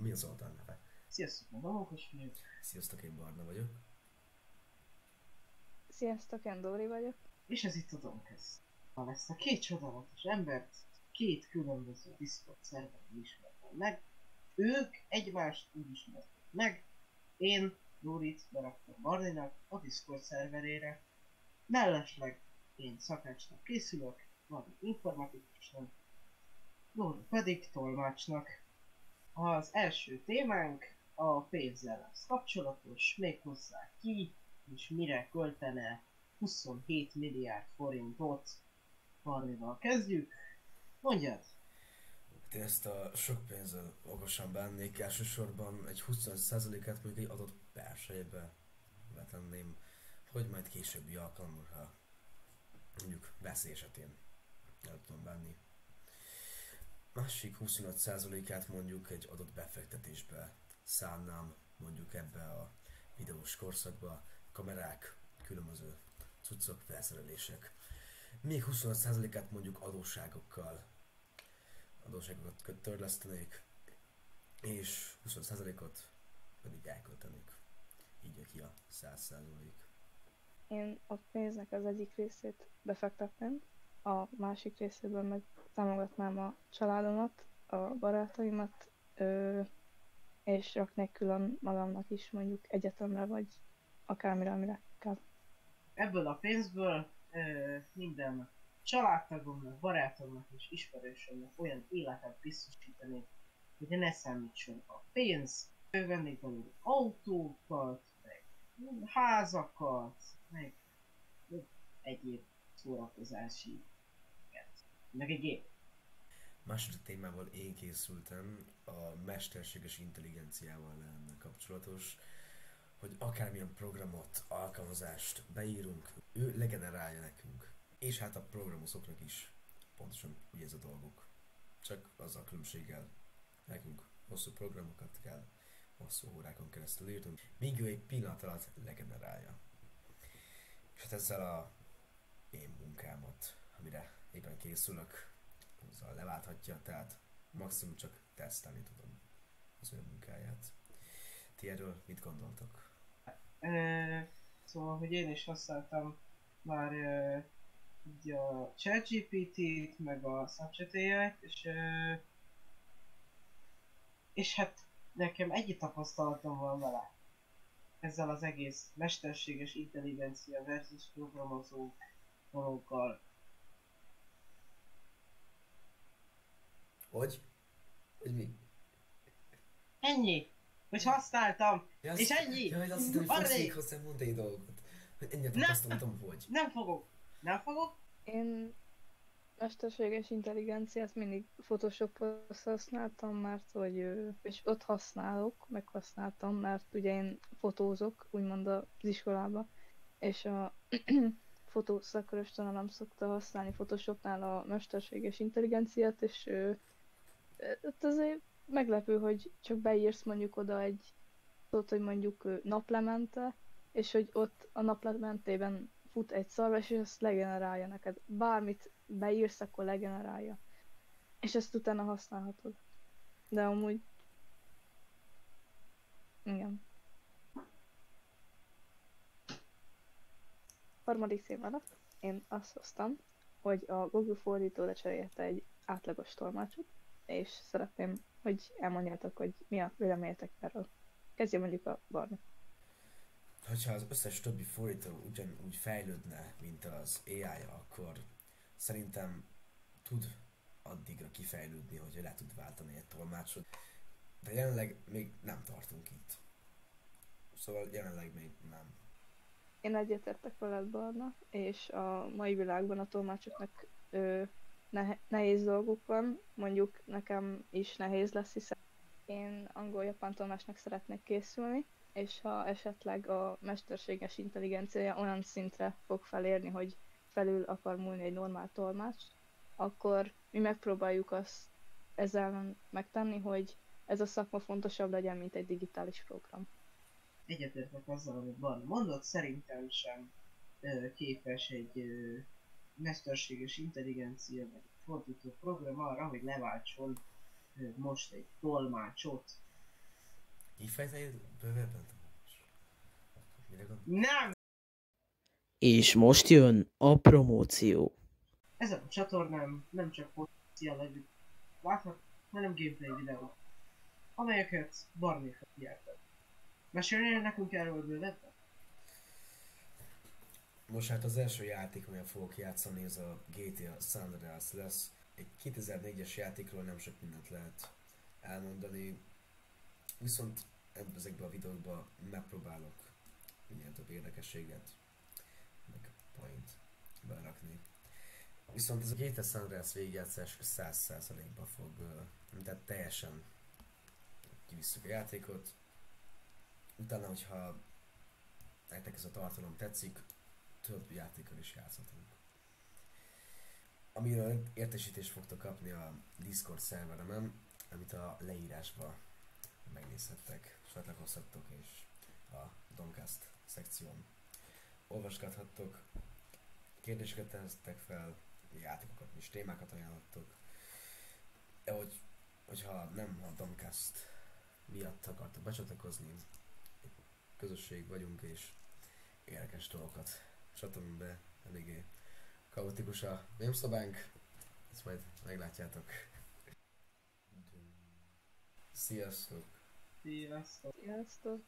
Mi az Zoltán neve? Sziasztok, meg Alókos vagyok. Sziasztok, én Barna vagyok. Sziasztok, én Dóri vagyok. És ez itt a Domkesz. Ma lesz a két csodálatos embert két különböző Discord szerveren ismertem meg. Ők egymást úgy ismerték meg. Én Dórit beraktam Barninak a Discord szerverére. Mellesleg én szakácsnak készülök, Barni informatikusnak, Dóri pedig tolmácsnak. Az első témánk a pénzzel lesz kapcsolatos, méghozzá ki és mire költene 27 milliárd forintot. Barnival kezdjük. Mondjad! Én ezt a sok pénzzel okosan bánnék, elsősorban egy 25%-át mondjuk egy adott persejébe vetenném, hogy majd későbbi alkalomra, mondjuk veszély esetén el tudom bánni. Másik 25%-át mondjuk egy adott befektetésbe szánnám, mondjuk ebbe a videós korszakba, kamerák, különböző cuccok, felszerelések. Még 25%-át mondjuk adósságokat törlesztenék, és 20%-ot pedig elköltenék. Így jön ki a 100%. Én a pénznek az egyik részét befektetném, a másik részében meg támogatnám a családomat, a barátaimat, és raknék külön magamnak is mondjuk egyetemre, vagy akármire, amire kell. Ebből a pénzből minden családtagomnak, barátomnak és ismerősömnek olyan életet biztosítanék, hogy ne számítson a pénz. Vennék belőle autókat, meg házakat, meg egyéb szórakozási, meg egy gép. Második témával én készültem, a mesterséges intelligenciával lenne kapcsolatos, hogy akármilyen programot, alkalmazást beírunk, ő legenerálja nekünk. És hát a programozóknak is pontosan ugye ez a dolguk. Csak azzal a különbséggel, nekünk hosszú programokat kell hosszú órákon keresztül írtunk, míg ő egy pillanat alatt legenerálja. És hát ezzel a én munkámat, amire éppen készülök, azzal leválthatja, tehát maximum csak tesztelni tudom az ő munkáját. Ti erről mit gondoltok? Szóval, hogy én is használtam már így a ChatGPT-t, meg a Snapchat AI-t, és hát nekem egy tapasztalatom van vele. Ezzel az egész mesterséges intelligencia versus programozó dologgal. Hogy? Hogy mi? Ennyi! Hogy használtam! Ja, És ennyi! Jaj, azt hittem, hogy Arra fogsz még ég! hozzá mondani egy dolgot. Hogy ennyire Nem! tapasztalatom, hogy. Nem fogok! Nem fogok! Én mesterséges intelligenciát mindig Photoshophoz használtam, mert hogy, és ott használok, meg használtam, mert ugye én fotózok, úgymond az iskolába, és a fotószakoros tanárom szokta használni Photoshopnál a mesterséges intelligenciát, és hát azért meglepő, hogy csak beírsz mondjuk oda egy szót, hogy mondjuk naplemente, és hogy ott a naplementében fut egy szar, és ezt legenerálja neked. Bármit beírsz, akkor legenerálja. És ezt utána használhatod. De amúgy... Igen. Harmadik cím alatt én azt hoztam, hogy a Google fordító lecserélte egy átlagos tolmácsot, és szeretném, hogy elmondjátok, hogy mi a véleményetek erről. Kezdje mondjuk a Barna. Ha az összes többi fordító ugyanúgy fejlődne, mint az AI-ja, akkor szerintem tud addigra kifejlődni, hogy le tud váltani egy tolmácsot. De jelenleg még nem tartunk itt. Szóval jelenleg még nem. Én egyetértek veled, Barna, és a mai világban a tolmácsoknak nehéz dolguk van, mondjuk nekem is nehéz lesz, hiszen én angol-japán tolmácsnak szeretnék készülni, és ha esetleg a mesterséges intelligenciája olyan szintre fog felérni, hogy felül akar múlni egy normál tolmács, akkor mi megpróbáljuk azt ezzel megtenni, hogy ez a szakma fontosabb legyen, mint egy digitális program. Egyetértek azzal, amit Barna mondott, szerintem sem képes egy mesterséges intelligencia vagy egy fordító program arra, hogy leváltson most egy tolmácsot. Így fejteljél bővebben? Mire gondol? Nem! És most jön a promóció. Ezen a csatornán nem csak potenciál láthat, hanem gameplay videók, amelyeket Barnék kijeltett. Mesélnél nekünk erről bővebben? Most hát az első játék, amelyen fogok játszani, ez a GTA San Andreas lesz. Egy 2004-es játékról nem sok mindent lehet elmondani, viszont ezekben a videókban megpróbálok minél több érdekességet, meg point berakni. Viszont ez a GTA San Andreas végigjátszás 100%-ban fog, tehát teljesen kivisszük a játékot. Utána, hogyha nektek ez a tartalom tetszik, több játékkal is játszhatunk. Amiről értesítést fogtok kapni a Discord szerveremen, amit a leírásba megnézhettek, csatlakozhattok és a Domcast szekción olvasgathattok, kérdéseket tesztek fel, játékokat és témákat ajánlottok. De hogyha nem a Domcast miatt akartok becsatlakozni, egy közösség vagyunk és érdekes dolgokat csatolunk be, eléggé kaotikus a vémszobánk, ezt majd meglátjátok. Sziasztok! Sziasztok! Sziasztok!